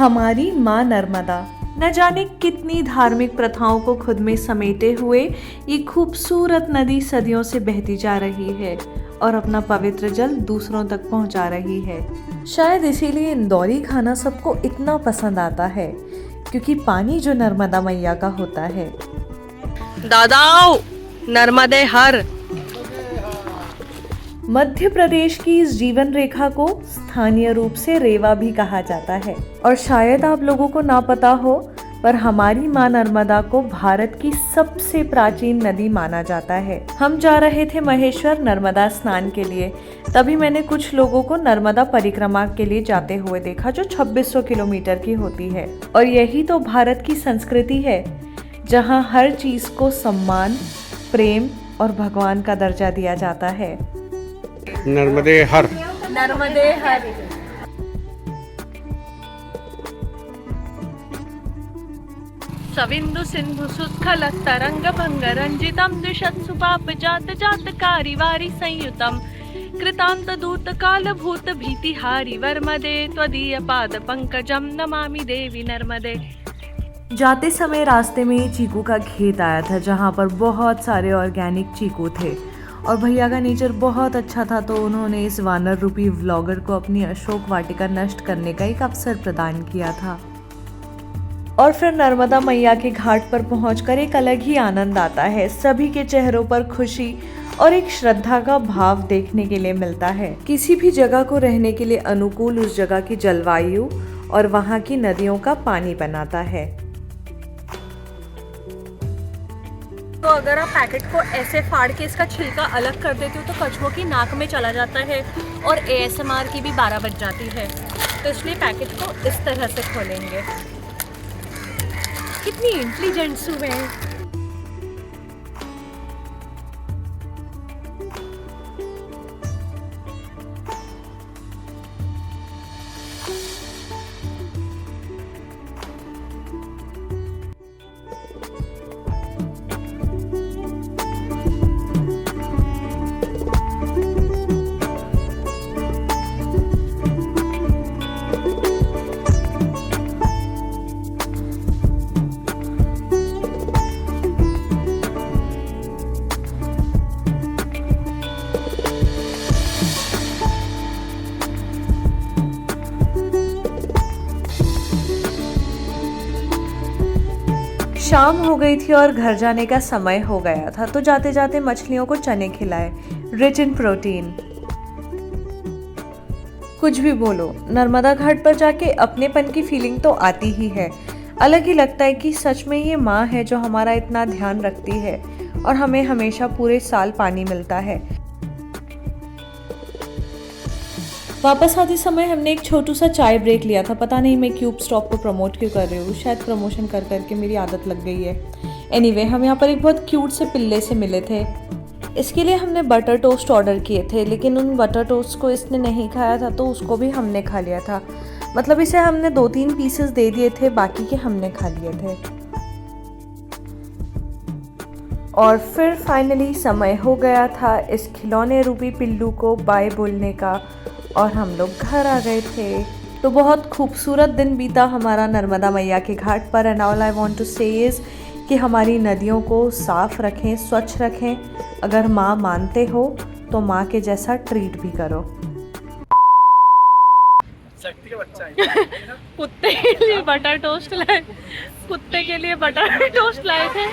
हमारी माँ नर्मदा न जाने कितनी धार्मिक प्रथाओं को खुद में समेटे हुए ये खूबसूरत नदी सदियों से बहती जा रही है और अपना पवित्र जल दूसरों तक पहुंचा रही है। शायद इसीलिए इंदौरी खाना सबको इतना पसंद आता है, क्योंकि पानी जो नर्मदा मैया का होता है। दादाओ नर्मदे हर। मध्य प्रदेश की इस जीवन रेखा को स्थानीय रूप से रेवा भी कहा जाता है और शायद आप लोगों को ना पता हो, पर हमारी माँ नर्मदा को भारत की सबसे प्राचीन नदी माना जाता है। हम जा रहे थे महेश्वर नर्मदा स्नान के लिए, तभी मैंने कुछ लोगों को नर्मदा परिक्रमा के लिए जाते हुए देखा, जो 2600 किलोमीटर की होती है। और यही तो भारत की संस्कृति है, जहाँ हर चीज को सम्मान, प्रेम और भगवान का दर्जा दिया जाता है। नर्मदे हर। नर्मदे हर। सविंदु सिंधु सुस्खल तरंग भंग रंजितम द्विषत्सु पाप जात जात कारिवारी संयुतम कृतांत दूत काल भूत भीतिहारी वर्मदे त्वदीय पाद पंकजम नमामि देवी नर्मदे। जाते समय रास्ते में चीकू का खेत आया था, जहाँ पर बहुत सारे ऑर्गेनिक चीकू थे और भैया का नेचर बहुत अच्छा था, तो उन्होंने इस वानर रूपी व्लॉगर को अपनी अशोक वाटिका नष्ट करने का एक अवसर प्रदान किया था। और फिर नर्मदा मैया के घाट पर पहुंचकर एक अलग ही आनंद आता है। सभी के चेहरों पर खुशी और एक श्रद्धा का भाव देखने के लिए मिलता है। किसी भी जगह को रहने के लिए अनुकूल उस जगह की जलवायु और वहाँ की नदियों का पानी बनाता है। तो अगर आप पैकेट को ऐसे फाड़ के इसका छिलका अलग कर देते हो तो कछुओं की नाक में चला जाता है और ASMR की भी 12 बज जाती है। तो इसलिए पैकेट को इस तरह से खोलेंगे। कितनी इंटेलिजेंट सुबह है। शाम हो गई थी और घर जाने का समय हो गया था, तो जाते जाते मछलियों को चने खिलाए, रिच इन प्रोटीन। कुछ भी बोलो, नर्मदा घाट पर जाके अपनेपन की फीलिंग तो आती ही है। अलग ही लगता है कि सच में ये माँ है जो हमारा इतना ध्यान रखती है और हमें हमेशा पूरे साल पानी मिलता है। वापस आते समय हमने एक छोटू सा चाय ब्रेक लिया था। पता नहीं मैं क्यूब स्टॉप को प्रमोट क्यों कर रही हूँ, शायद प्रमोशन कर करके मेरी आदत लग गई है। एनीवे, हम यहाँ पर एक बहुत क्यूट से पिल्ले से मिले थे। इसके लिए हमने बटर टोस्ट ऑर्डर किए थे, लेकिन उन बटर टोस्ट को इसने नहीं खाया था, तो उसको भी हमने खा लिया था। मतलब इसे हमने 2-3 पीसेस दे दिए थे, बाकी के हमने खा लिए थे। और फिर फाइनली समय हो गया था इस खिलौने रूपी पिल्लू को बाय बोलने का और हम लोग घर आ गए थे। तो बहुत खूबसूरत दिन बीता हमारा नर्मदा मैया के घाट पर। And all I want to say is कि हमारी नदियों को साफ रखें, स्वच्छ रखें। अगर माँ मानते हो तो माँ के जैसा ट्रीट भी करो। शक्ति का बच्चा है। कुत्ते के लिए बटर टोस्ट लाए, कुत्ते के लिए बटर टोस्ट लाए थे।